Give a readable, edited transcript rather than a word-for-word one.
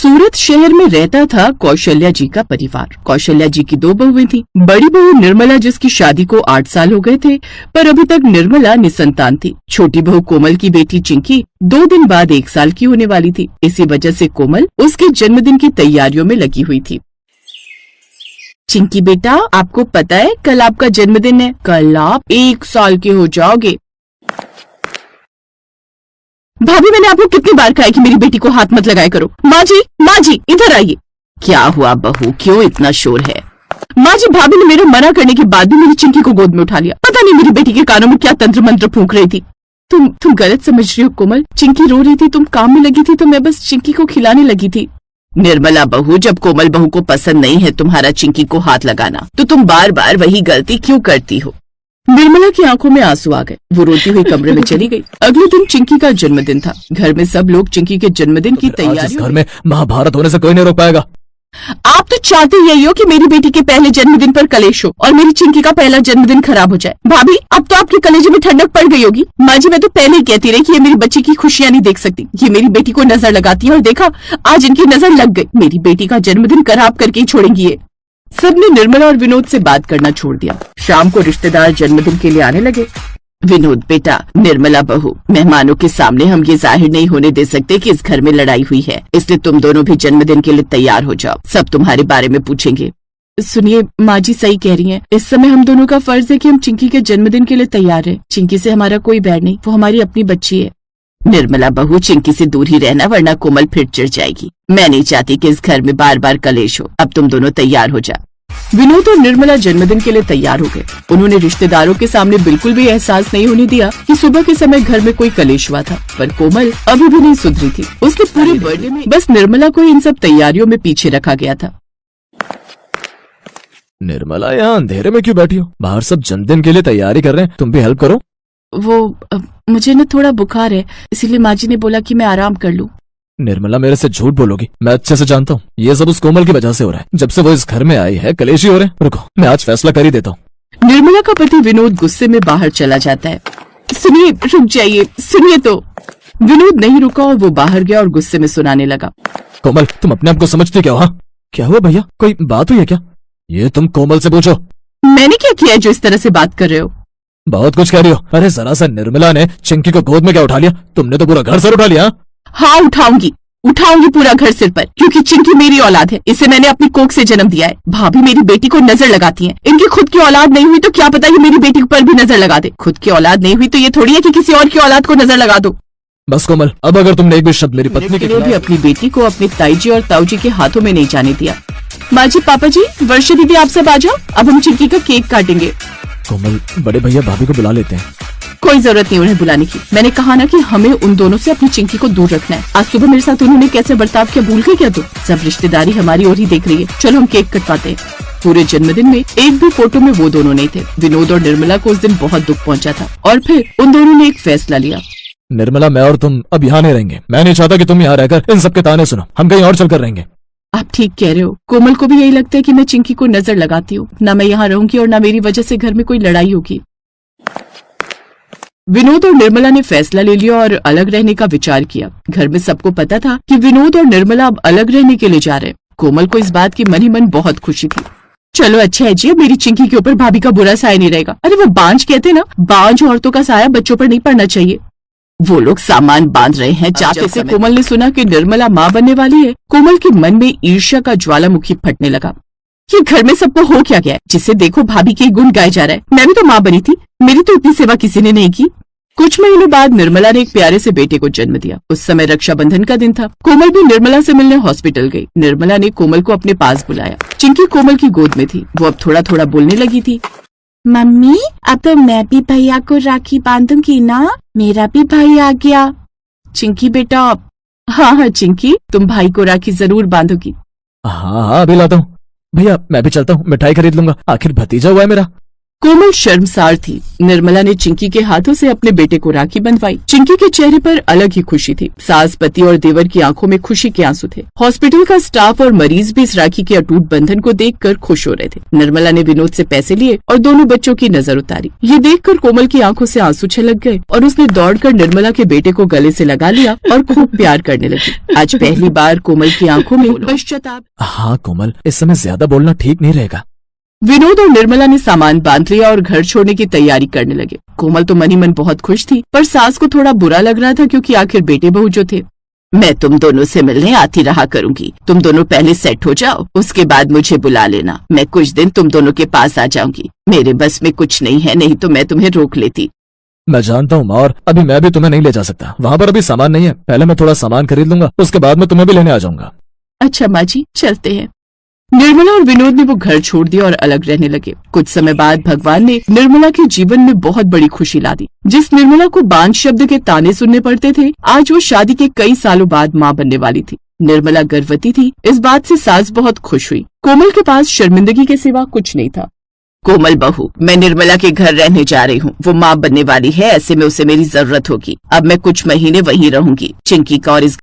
सूरत शहर में रहता था कौशल्या जी का परिवार। कौशल्या जी की 2 बहुएं थी। बड़ी बहू निर्मला, जिसकी शादी को 8 साल हो गए थे, पर अभी तक निर्मला निसंतान थी। छोटी बहू कोमल की बेटी चिंकी 2 दिन बाद 1 साल की होने वाली थी। इसी वजह से कोमल उसके जन्मदिन की तैयारियों में लगी हुई थी। चिंकी बेटा, आपको पता है कल आपका जन्मदिन है। कल आप 1 साल के हो जाओगे। भाभी, मैंने आपको कितनी बार कहा है कि मेरी बेटी को हाथ मत लगाया करो। माँ जी इधर आइए। क्या हुआ बहू, क्यों इतना शोर है? माँ जी, भाभी ने मेरे मना करने के बाद भी मेरी चिंकी को गोद में उठा लिया। पता नहीं मेरी बेटी के कानों में क्या तंत्र मंत्र फूंक रही थी। तुम गलत समझ रही हो कोमल। चिंकी रो रही थी, तुम काम में लगी थी, तो मैं बस चिंकी को खिलाने लगी थी। निर्मला बहू, जब कोमल बहू को पसंद नहीं है तुम्हारा चिंकी को हाथ लगाना, तो तुम बार बार वही गलती क्यों करती हो? निर्मला की आंखों में आंसू आ गए। वो रोती हुई कमरे में चली गई। अगले दिन चिंकी का जन्मदिन था। घर में सब लोग चिंकी के जन्मदिन की तैयारी। घर में महाभारत होने से कोई नहीं रोक पाएगा। आप तो चाहते यही हो कि मेरी बेटी के पहले जन्मदिन पर कलेश हो और मेरी चिंकी का पहला जन्मदिन खराब हो जाए। भाभी, अब तो आपके कलेजे में ठंडक पड़ गई होगी। माँ जी, मैं तो पहले ही कहती रही कि ये मेरी बच्ची की खुशियां नहीं देख सकती। ये मेरी बेटी को नजर लगाती है और देखा, आज इनकी नजर लग गई। मेरी बेटी का जन्मदिन खराब करके ही छोड़ेंगी ये। सबने निर्मला और विनोद से बात करना छोड़ दिया। शाम को रिश्तेदार जन्मदिन के लिए आने लगे। विनोद बेटा, निर्मला बहू, मेहमानों के सामने हम ये जाहिर नहीं होने दे सकते कि इस घर में लड़ाई हुई है, इसलिए तुम दोनों भी जन्मदिन के लिए तैयार हो जाओ। सब तुम्हारे बारे में पूछेंगे। सुनिए, माँ जी सही कह रही हैं। इस समय हम दोनों का फर्ज है कि हम चिंकी के जन्मदिन के लिए तैयार हैं। चिंकी से हमारा कोई बैर नहीं, वो हमारी अपनी बच्ची है। निर्मला बहू, चिंकी से दूर ही रहना, वरना कोमल फिर चिढ़ जाएगी। मैं नहीं चाहती कि इस घर में बार बार कलेश हो। अब तुम दोनों तैयार हो जाओ। विनोद और निर्मला जन्मदिन के लिए तैयार हो गए। उन्होंने रिश्तेदारों के सामने बिल्कुल भी एहसास नहीं होने दिया कि सुबह के समय घर में कोई कलेश हुआ था। पर कोमल अभी भी नहीं सुधरी थी। उसके पूरे बर्थडे में बस निर्मला को इन सब तैयारियों में पीछे रखा गया था। निर्मला, यहाँ अंधेरे में क्यों बैठी हो? बाहर सब जन्मदिन के लिए तैयारी कर रहे हैं, तुम भी हेल्प करो। मुझे न थोड़ा बुखार है, इसीलिए माँ जी ने बोला कि मैं आराम कर लूं। निर्मला, मेरे से झूठ बोलोगी। मैं अच्छे से जानता हूँ ये सब उस कोमल की वजह से हो रहा है। जब से वो इस घर में आई है कलेश ही हो रहे हैं। रुको, मैं आज फैसला कर ही देता हूँ। निर्मला का पति विनोद गुस्से में बाहर चला जाता है। सुनिए, रुक जाइए, सुनिए तो। विनोद नहीं रुका और वो बाहर गया और गुस्से में सुनाने लगा। कोमल, तुम अपने आप को समझती क्या हो? हाँ, क्या हुआ भैया, कोई बात हुई है क्या? ये तुम कोमल से पूछो। मैंने क्या किया है जो इस तरह से बात कर रहे हो? बहुत कुछ कह रही हो। अरे जरा सा निर्मला ने चिंकी को गोद में क्या उठा लिया? तुमने तो पूरा घर सर उठा लिया। हाँ, उठाऊंगी पूरा घर सिर पर, क्योंकि चिंकी मेरी औलाद है। इसे मैंने अपनी कोख से जन्म दिया है। भाभी मेरी बेटी को नजर लगाती हैं। इनकी खुद की औलाद नहीं हुई तो क्या पता ये मेरी बेटी पर भी नजर लगा दे। खुद की औलाद नहीं हुई तो ये थोड़ी है कि किसी और की औलाद को नजर लगा दो। बस कोमल, अब अगर तुमने एक भी शब्द मेरी पत्नी के लिए भी अपनी बेटी को अपने ताई जी और ताऊ जी के हाथों में नहीं जाने दिया। माँ जी, पापा जी, वर्षा दीदी, आप सब आ जाओ। अब हम चिंकी का केक काटेंगे। कोमल, बड़े भैया भाभी को बुला लेते हैं। कोई जरूरत नहीं उन्हें बुलाने की। मैंने कहा ना कि हमें उन दोनों से अपनी चिंकी को दूर रखना है। आज सुबह मेरे साथ उन्होंने कैसे बर्ताव किया भूल गए क्या तुम? सब रिश्तेदारी हमारी ओर ही देख रही है। चलो हम केक कटवाते हैं। पूरे जन्मदिन में एक भी फोटो में वो दोनों नहीं थे। विनोद और निर्मला को उस दिन बहुत दुख पहुंचा था और फिर उन दोनों ने एक फैसला लिया। निर्मला, मैं और तुम अब यहाँ नहीं रहेंगे। मैं नहीं चाहता कि तुम यहाँ रहकर इन सब के ताने सुनो। हम कहीं और चलकर रहेंगे। आप ठीक कह रहे हो। कोमल को भी यही लगता है कि मैं चिंकी को नजर लगाती हूँ। न मैं यहाँ रहूंगी और न मेरी वजह से घर में कोई लड़ाई होगी। विनोद और निर्मला ने फैसला ले लिया और अलग रहने का विचार किया। घर में सबको पता था कि विनोद और निर्मला अब अलग रहने के लिए जा रहे हैं। कोमल को इस बात की मन ही मन बहुत खुशी थी। चलो अच्छा है जी, अब मेरी चिंकी के ऊपर भाभी का बुरा साया नहीं रहेगा। अरे वो बांझ कहते ना, बांझ औरतों का साया बच्चों पर नहीं पड़ना चाहिए। वो लोग सामान बांध रहे हैं। जाते से कोमल ने सुना कि निर्मला माँ बनने वाली है। कोमल के मन में ईर्ष्या का ज्वालामुखी फटने लगा। ये घर में सबको हो क्या गया है? जिसे देखो भाभी के गुण गाए जा रहा है। मैं भी तो माँ बनी थी, मेरी तो इतनी सेवा किसी ने नहीं की। कुछ महीनों बाद निर्मला ने एक प्यारे से बेटे को जन्म दिया। उस समय रक्षाबंधन का दिन था। कोमल भी निर्मला से मिलने हॉस्पिटल गई। निर्मला ने कोमल को अपने पास बुलाया। चिंकी कोमल की गोद में थी। वो अब थोड़ा थोड़ा बोलने लगी थी। मम्मी, अब तो मैं भी भैया को राखी बांधूंगी ना। मेरा भी भाई आ गया। चिंकी बेटा, हाँ चिंकी, तुम भाई को राखी जरूर बांधोगी। हाँ, अभी लाता हूँ। भैया मैं भी चलता हूँ, मिठाई खरीद लूंगा। आखिर भतीजा हुआ है मेरा। कोमल शर्मसार थी। निर्मला ने चिंकी के हाथों से अपने बेटे को राखी बंधवाई। चिंकी के चेहरे पर अलग ही खुशी थी। सास, पति और देवर की आंखों में खुशी के आंसू थे। हॉस्पिटल का स्टाफ और मरीज भी इस राखी के अटूट बंधन को देखकर खुश हो रहे थे। निर्मला ने विनोद से पैसे लिए और दोनों बच्चों की नजर उतारी। ये देखकर कोमल की आंखों से आंसू छलक गए और उसने दौड़कर निर्मला के बेटे को गले से लगा लिया और खूब प्यार करने लगी। आज पहली बार कोमल की आंखों में पश्चाताप। हाँ कोमल, इस समय ज्यादा बोलना ठीक नहीं रहेगा। विनोद और निर्मला ने सामान बांध लिया और घर छोड़ने की तैयारी करने लगे। कोमल तो मन ही मन बहुत खुश थी, पर सास को थोड़ा बुरा लग रहा था क्योंकि आखिर बेटे बहू जो थे। मैं तुम दोनों से मिलने आती रहा करूंगी। तुम दोनों पहले सेट हो जाओ, उसके बाद मुझे बुला लेना। मैं कुछ दिन तुम दोनों के पास आ जाऊंगी। मेरे बस में कुछ नहीं है, नहीं तो मैं तुम्हें रोक लेती। मैं जानता हूँ माँ, और अभी मैं भी तुम्हें नहीं ले जा सकता। वहाँ पर अभी सामान नहीं है। पहले मैं थोड़ा सामान खरीद लूंगा, उसके बाद मैं तुम्हें भी लेने आ जाऊंगा। अच्छा माँ जी, चलते हैं। निर्मला और विनोद ने वो घर छोड़ दिया और अलग रहने लगे। कुछ समय बाद भगवान ने निर्मला के जीवन में बहुत बड़ी खुशी ला दी। जिस निर्मला को बांझ शब्द के ताने सुनने पड़ते थे, आज वो शादी के कई सालों बाद माँ बनने वाली थी। निर्मला गर्भवती थी। इस बात से सास बहुत खुश हुई। कोमल के पास शर्मिंदगी के सिवा कुछ नहीं था। कोमल बहू, मैं निर्मला के घर रहने जा रही हूँ। वो माँ बनने वाली है, ऐसे में उसे मेरी जरूरत होगी। अब मैं कुछ महीने वहीं रहूंगी। चिंकी का और इस